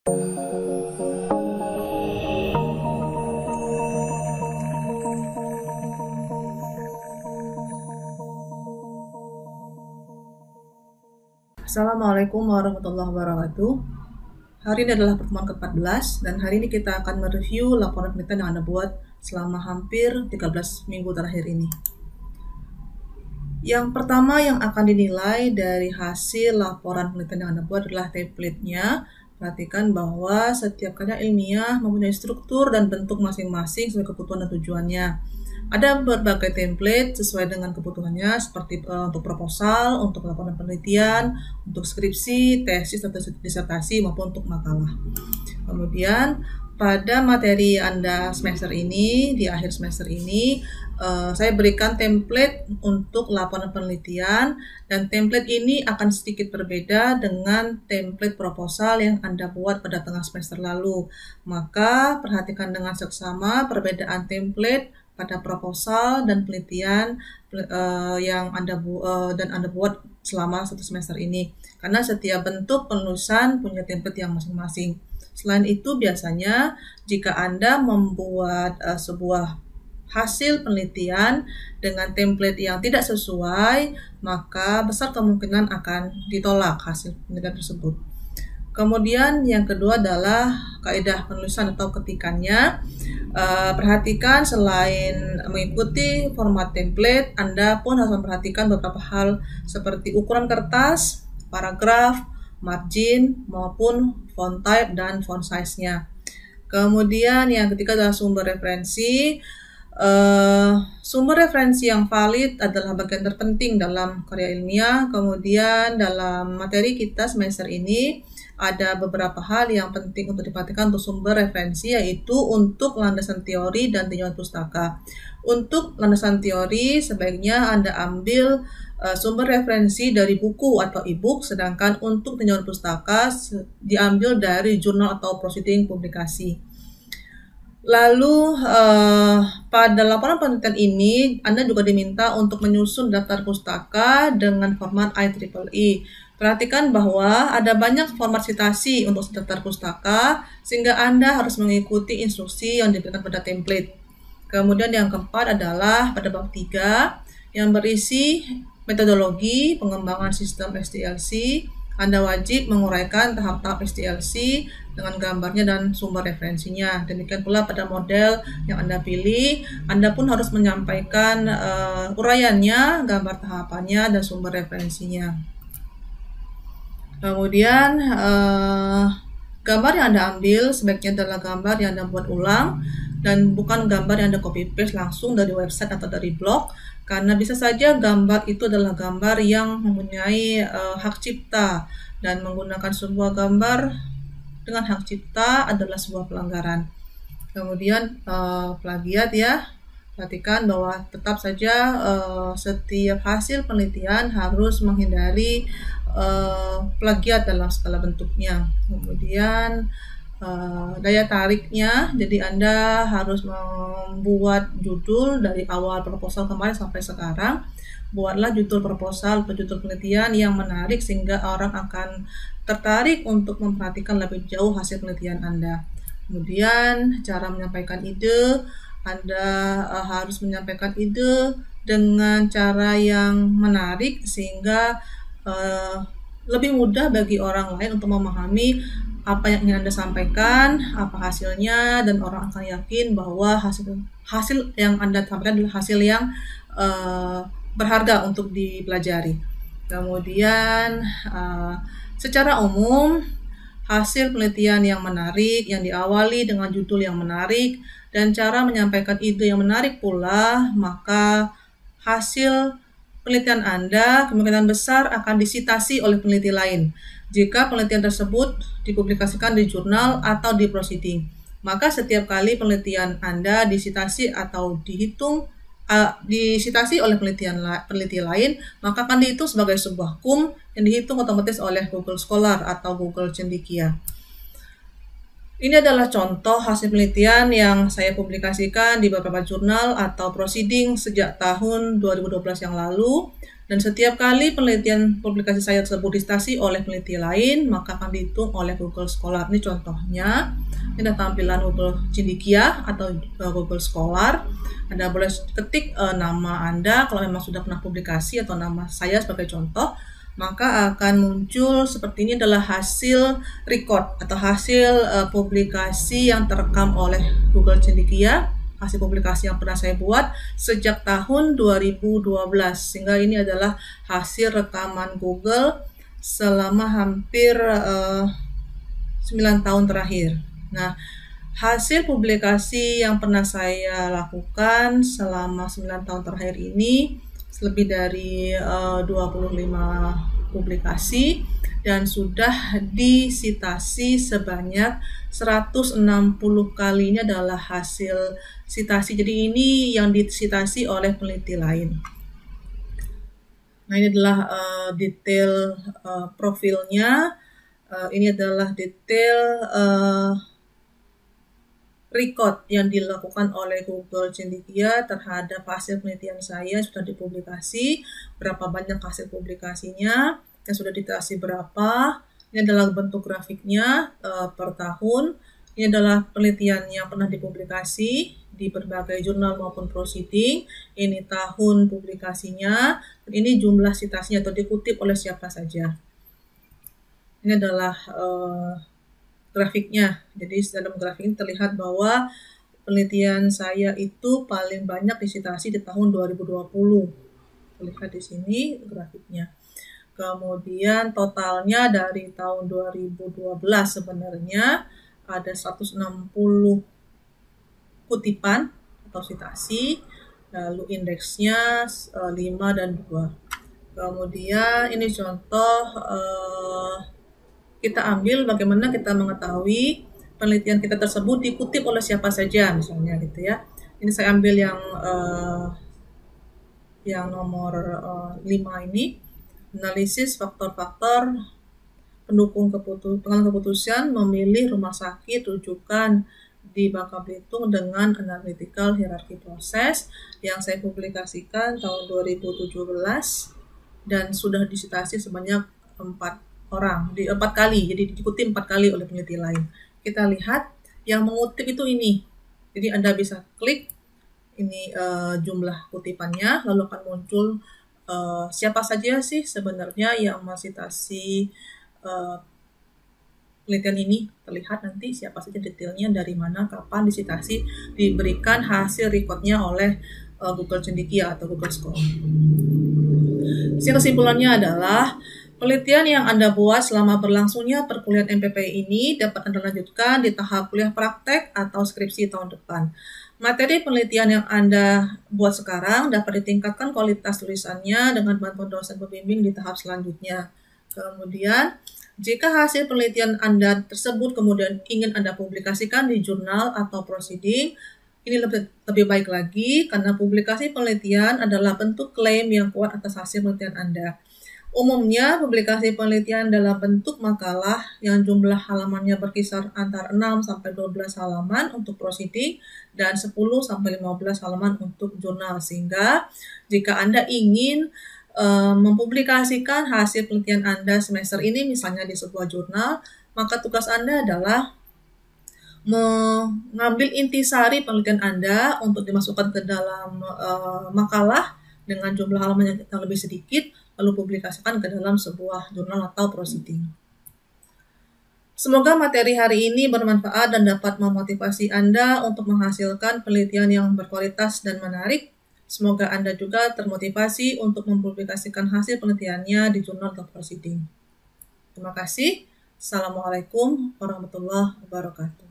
Assalamualaikum warahmatullahi wabarakatuh. Hari ini adalah pertemuan ke-14 dan hari ini kita akan mereview laporan penelitian yang Anda buat selama hampir 13 minggu terakhir ini. Yang pertama yang akan dinilai dari hasil laporan penelitian yang Anda buat adalah template-nya. Perhatikan bahwa setiap karya ilmiah mempunyai struktur dan bentuk masing-masing sesuai kebutuhan dan tujuannya. Ada berbagai template sesuai dengan kebutuhannya seperti untuk proposal, untuk laporan penelitian, untuk skripsi, tesis atau disertasi maupun untuk makalah. Kemudian pada materi Anda semester ini, di akhir semester ini, saya berikan template untuk laporan penelitian dan template ini akan sedikit berbeda dengan template proposal yang Anda buat pada tengah semester lalu. Maka perhatikan dengan seksama perbedaan template pada proposal dan penelitian yang Anda buat selama satu semester ini, karena setiap bentuk penulisan punya template yang masing-masing. Selain itu, biasanya jika Anda membuat sebuah hasil penelitian dengan template yang tidak sesuai, maka besar kemungkinan akan ditolak hasil penelitian tersebut. Kemudian yang kedua adalah kaidah penulisan atau ketikannya. Perhatikan selain mengikuti format template, Anda pun harus memperhatikan beberapa hal seperti ukuran kertas, paragraf, margin, maupun font type dan font size-nya. Kemudian yang ketiga adalah sumber referensi. Sumber referensi yang valid adalah bagian terpenting dalam karya ilmiah. Kemudian dalam materi kita semester ini ada beberapa hal yang penting untuk diperhatikan untuk sumber referensi, yaitu untuk landasan teori dan tinjauan pustaka. Untuk landasan teori sebaiknya Anda ambil sumber referensi dari buku atau e-book, sedangkan untuk tinjauan pustaka diambil dari jurnal atau proceeding publikasi. Lalu pada laporan penelitian ini Anda juga diminta untuk menyusun daftar pustaka dengan format IEEE. Perhatikan bahwa ada banyak format citasi untuk daftar pustaka sehingga Anda harus mengikuti instruksi yang diberikan pada template. Kemudian yang keempat adalah pada bab 3 yang berisi metodologi pengembangan sistem SDLC. Anda wajib menguraikan tahap-tahap SDLC dengan gambarnya dan sumber referensinya. Demikian pula pada model yang Anda pilih, Anda pun harus menyampaikan uraiannya, gambar tahapannya, dan sumber referensinya. Kemudian gambar yang Anda ambil sebaiknya adalah gambar yang Anda buat ulang dan bukan gambar yang Anda copy paste langsung dari website atau dari blog, karena bisa saja gambar itu adalah gambar yang mempunyai hak cipta dan menggunakan sebuah gambar dengan hak cipta adalah sebuah pelanggaran. Kemudian plagiat ya. Perhatikan bahwa tetap saja setiap hasil penelitian harus menghindari plagiat dalam segala bentuknya. Kemudian daya tariknya, jadi Anda harus membuat judul dari awal proposal kemarin sampai sekarang. Buatlah judul proposal atau judul penelitian yang menarik sehingga orang akan tertarik untuk memperhatikan lebih jauh hasil penelitian Anda. Kemudian cara menyampaikan ide, Anda harus menyampaikan ide dengan cara yang menarik sehingga lebih mudah bagi orang lain untuk memahami apa yang ingin Anda sampaikan, apa hasilnya, dan orang akan yakin bahwa hasil yang Anda sampaikan adalah hasil yang berharga untuk dipelajari. Kemudian secara umum hasil penelitian yang menarik yang diawali dengan judul yang menarik dan cara menyampaikan ide yang menarik pula, maka hasil penelitian Anda kemungkinan besar akan disitasi oleh peneliti lain. Jika penelitian tersebut dipublikasikan di jurnal atau di proceeding, maka setiap kali penelitian Anda disitasi atau disitasi oleh peneliti lain, maka akan dihitung sebagai sebuah kum yang dihitung otomatis oleh Google Scholar atau Google Cendekia. Ini adalah contoh hasil penelitian yang saya publikasikan di beberapa jurnal atau proceeding sejak tahun 2012 yang lalu. Dan setiap kali penelitian publikasi saya tersebut disitasi oleh peneliti lain, maka akan dihitung oleh Google Scholar. Ini contohnya, ini ada tampilan Google Cendekia atau Google Scholar. Anda boleh ketik nama Anda kalau memang sudah pernah publikasi atau nama saya sebagai contoh, maka akan muncul seperti ini adalah hasil record atau hasil publikasi yang terekam oleh Google Cendekia, hasil publikasi yang pernah saya buat sejak tahun 2012, sehingga ini adalah hasil rekaman Google selama hampir 9 tahun terakhir. Nah, hasil publikasi yang pernah saya lakukan selama 9 tahun terakhir ini lebih dari 25 publikasi dan sudah disitasi sebanyak 160 kalinya adalah hasil sitasi. Jadi ini yang disitasi oleh peneliti lain. Nah, ini adalah detail profilnya. Ini adalah detail record yang dilakukan oleh Google Cendekia terhadap hasil penelitian saya sudah dipublikasi, berapa banyak hasil publikasinya, yang sudah dititasi berapa. Ini adalah bentuk grafiknya per tahun. Ini adalah penelitian yang pernah dipublikasi di berbagai jurnal maupun proceeding. Ini tahun publikasinya, dan ini jumlah citasinya atau dikutip oleh siapa saja. Ini adalah grafiknya. Jadi dalam grafik ini terlihat bahwa penelitian saya itu paling banyak disitasi di tahun 2020. Terlihat di sini grafiknya. Kemudian totalnya dari tahun 2012 sebenarnya ada 160 kutipan atau citasi, lalu indeksnya 5 dan 2. Kemudian ini contoh kita ambil bagaimana kita mengetahui penelitian kita tersebut dikutip oleh siapa saja misalnya gitu ya. Ini saya ambil yang nomor 5 ini, analisis faktor-faktor pendukung pengambilan keputusan memilih rumah sakit rujukan di Bangka Belitung dengan analytical hierarchy proses yang saya publikasikan tahun 2017 dan sudah disitasi sebanyak 4 kali, jadi dikutip 4 kali oleh peneliti lain. Kita lihat yang mengutip itu ini, jadi Anda bisa klik ini jumlah kutipannya, lalu akan muncul siapa saja sih sebenarnya yang mensitasi penelitian ini. Terlihat nanti siapa saja detailnya, dari mana, kapan disitasi, diberikan hasil recordnya oleh Google Cendekia atau Google Scholar. Kesimpulannya adalah penelitian yang Anda buat selama berlangsungnya perkuliahan MPPI ini dapat Anda lanjutkan di tahap kuliah praktek atau skripsi tahun depan. Materi penelitian yang Anda buat sekarang dapat ditingkatkan kualitas tulisannya dengan bantuan dosen pembimbing di tahap selanjutnya. Kemudian, jika hasil penelitian Anda tersebut kemudian ingin Anda publikasikan di jurnal atau proceeding, ini lebih baik lagi karena publikasi penelitian adalah bentuk klaim yang kuat atas hasil penelitian Anda. Umumnya, publikasi penelitian dalam bentuk makalah yang jumlah halamannya berkisar antara 6-12 halaman untuk proceeding dan 10-15 halaman untuk jurnal. Sehingga, jika Anda ingin mempublikasikan hasil penelitian Anda semester ini misalnya di sebuah jurnal, maka tugas Anda adalah mengambil intisari penelitian Anda untuk dimasukkan ke dalam makalah dengan jumlah halaman yang lebih sedikit, lalu publikasikan ke dalam sebuah jurnal atau proceeding. Semoga materi hari ini bermanfaat dan dapat memotivasi Anda untuk menghasilkan penelitian yang berkualitas dan menarik. Semoga Anda juga termotivasi untuk mempublikasikan hasil penelitiannya di jurnal atau proceeding. Terima kasih. Assalamualaikum warahmatullahi wabarakatuh.